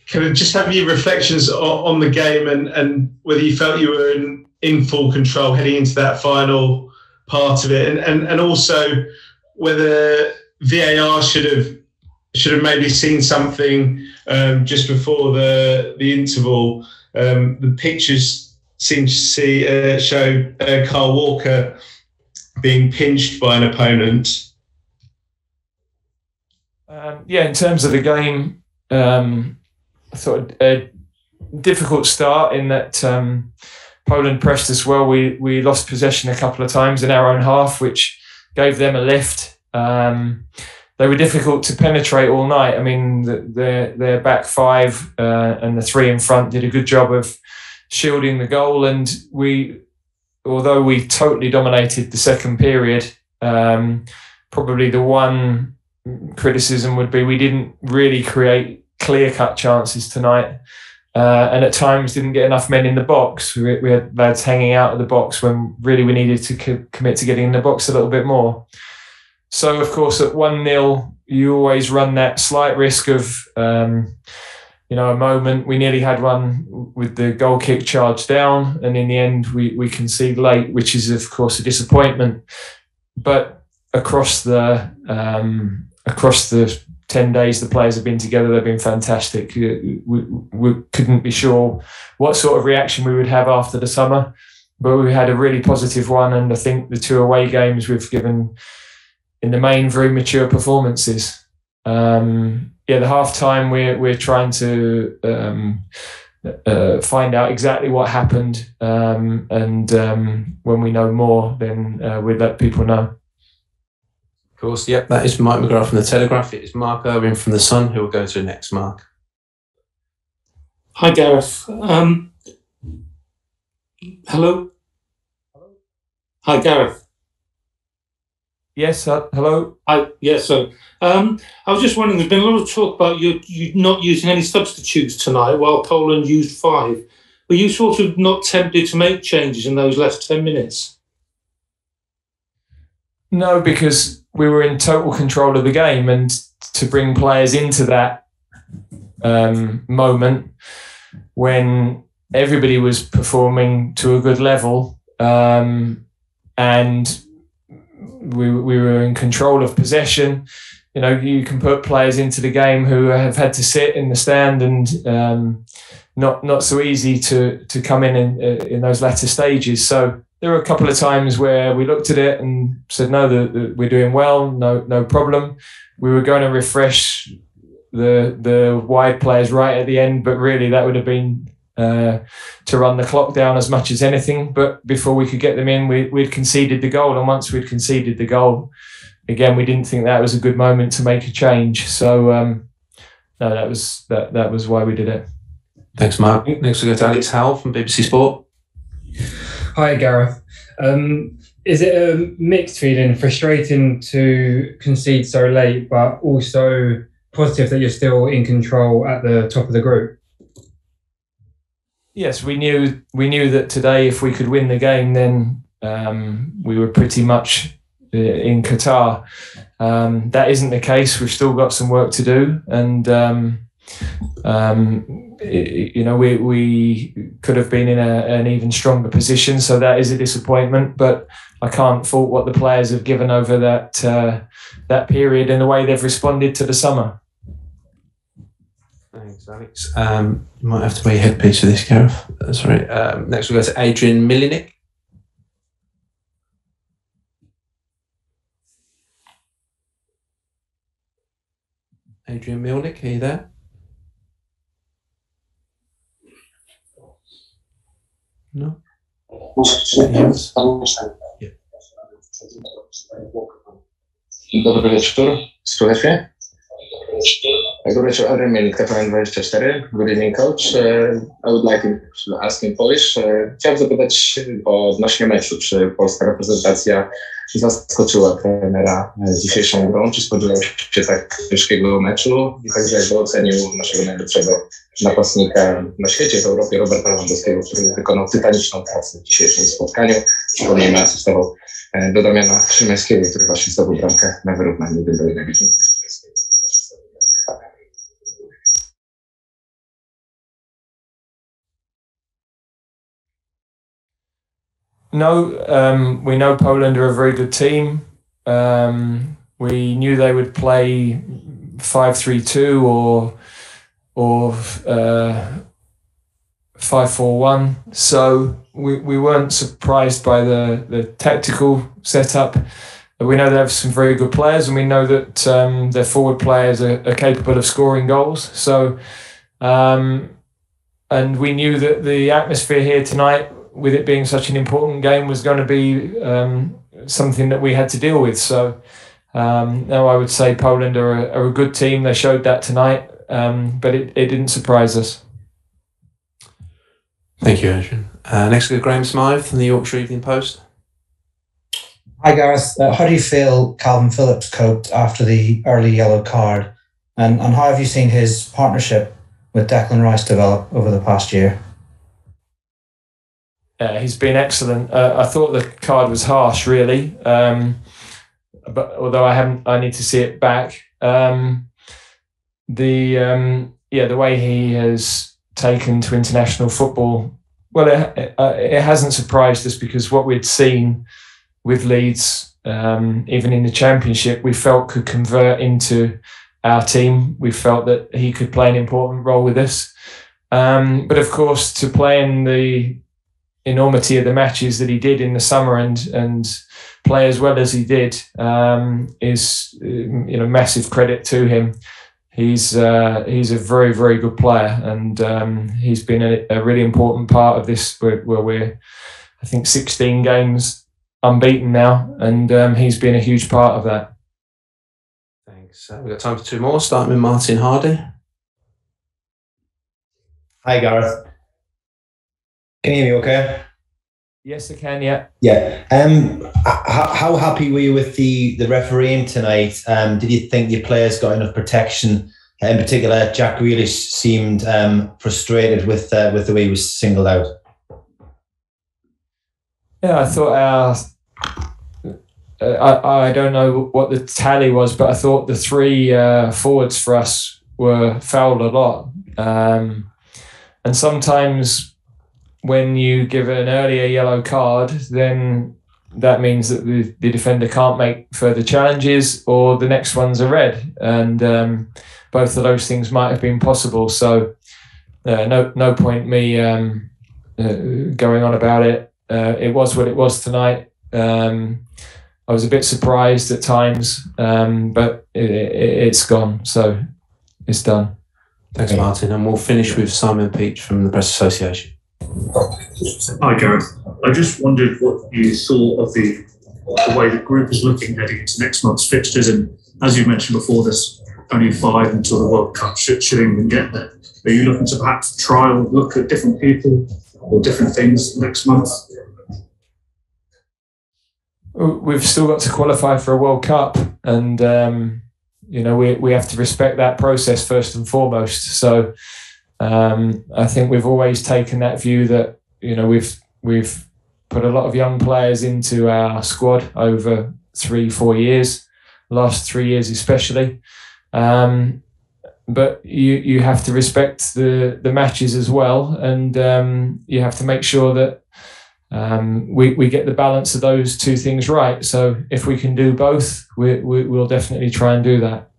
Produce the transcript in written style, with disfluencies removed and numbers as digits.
Can I just have your reflections on the game and whether you felt you were in full control heading into that final part of it, and also whether VAR should have maybe seen something just before the interval. The pictures seem to show Kyle Walker being pinched by an opponent. In terms of the game, I thought a difficult start in that Poland pressed us well. We lost possession a couple of times in our own half, which gave them a lift. They were difficult to penetrate all night. I mean, their back five and the three in front did a good job of shielding the goal. And although we totally dominated the second period, probably the one criticism would be we didn't really create clear-cut chances tonight, and at times didn't get enough men in the box. We had lads hanging out of the box when really we needed to commit to getting in the box a little bit more. So, of course, at 1-0, you always run that slight risk of, a moment. We nearly had one with the goal kick charged down, and in the end, we concede late, which is, of course, a disappointment. But across the 10 days the players have been together, they've been fantastic. We couldn't be sure what sort of reaction we would have after the summer, but we had a really positive one, and I think the two away games we've given, in the main, very mature performances. The half-time, we're trying to find out exactly what happened, and when we know more, then we'll let people know. Of course, yep, that is Mike McGrath from The Telegraph. It is Mark Irwin from The Sun who will go to next. Mark. Hi, Gareth. Hello? Hi, Gareth. Yes, hello. I was just wondering, there's been a lot of talk about you not using any substitutes tonight while Poland used 5. Were you sort of not tempted to make changes in those last 10 minutes? No, because we were in total control of the game, and to bring players into that moment when everybody was performing to a good level, and we were in control of possession. You can put players into the game who have had to sit in the stand, and not so easy to come in those latter stages. So there were a couple of times where we looked at it and said, no, we're doing well, no problem. We were going to refresh the wide players right at the end, but really that would have been to run the clock down as much as anything. But before we could get them in, we'd conceded the goal. And once we'd conceded the goal, again, we didn't think that was a good moment to make a change. So, no, that was why we did it. Thanks, Mark. Next we'll go to Alex Howell from BBC Sport. Hi, Gareth. Is it a mixed feeling, frustrating to concede so late, but also positive that you're still in control at the top of the group? Yes, we knew that today, if we could win the game, then we were pretty much in Qatar. That isn't the case. We've still got some work to do, and we could have been in an even stronger position. So that is a disappointment, but I can't fault what the players have given over that period and the way they've responded to the summer. Thanks, Alex. You might have to wear your headpiece for this, Gareth. Sorry. Next we'll go to Adrian Milinik. Adrian Milnick, are you there? No? Yes. Yeah. Dobry wieczór. Słychać mnie? Dobry wieczór, Adrian Milnik, TVN24. Good evening, coach. I would like to ask in Polish. Chciałem zapytać odnośnie meczu. Czy polska reprezentacja zaskoczyła trenera dzisiejszą grą? Czy spodziewał się tak ciężkiego meczu? I także jakby ocenił naszego najlepszego napastnika na świecie, w Europie, Roberta Lewandowskiego, który wykonał tytaniczną pracę w dzisiejszym spotkaniu. Przypomnijmy, asystował do Damiana Szymańskiego, który właśnie zdobył bramkę na wyrównanie 1-1. No, we know Poland are a very good team. We knew they would play 5-3-2 or 5-4-1. So we weren't surprised by the tactical setup. We know they have some very good players, and we know that their forward players are capable of scoring goals. So, and we knew that the atmosphere here tonight, with it being such an important game, was going to be something that we had to deal with. So, no, I would say Poland are a good team. They showed that tonight, but it didn't surprise us. Thank you, Adrian. Next we go Graham Smythe from the Yorkshire Evening Post. Hi Gareth, how do you feel Calvin Phillips coped after the early yellow card, and how have you seen his partnership with Declan Rice develop over the past year? He's been excellent. I thought the card was harsh, really, but although I need to see it back. The way he has taken to international football, well, it hasn't surprised us, because what we'd seen with Leeds, even in the Championship, we felt could convert into our team. We felt that he could play an important role with us. But of course, to play in the enormity of the matches that he did in the summer and play as well as he did is massive credit to him. He's a very, very good player, and he's been a really important part of this, where we're, I think, 16 games unbeaten now, and he's been a huge part of that. Thanks. We've got time for two more, starting with Martin Hardy. Hi, Gareth. Can you hear me okay? Yes, I can, yeah. Yeah. How happy were you with the refereeing tonight? Did you think your players got enough protection? In particular, Jack Grealish seemed frustrated with the way he was singled out. Yeah, I thought I don't know what the tally was, but I thought the three forwards for us were fouled a lot. And sometimes when you give an earlier yellow card, then that means that the defender can't make further challenges, or the next one's a red. And both of those things might have been possible. So no point me going on about it. It was what it was tonight. I was a bit surprised at times, but it's gone, so it's done. Thanks, Martin. And we'll finish with Simon Peach from the Press Association. Hi, Gareth. I just wondered what you thought of the way the group is looking heading into next month's fixtures. And as you mentioned before, there's only 5 until the World Cup. Should even get there. Are you looking to perhaps try and look at different people or different things next month? We've still got to qualify for a World Cup, and we have to respect that process first and foremost. So I think we've always taken that view that we've put a lot of young players into our squad over 3-4 years, last 3 years especially. But you have to respect the matches as well, and you have to make sure that we get the balance of those two things right. So if we can do both, we'll definitely try and do that.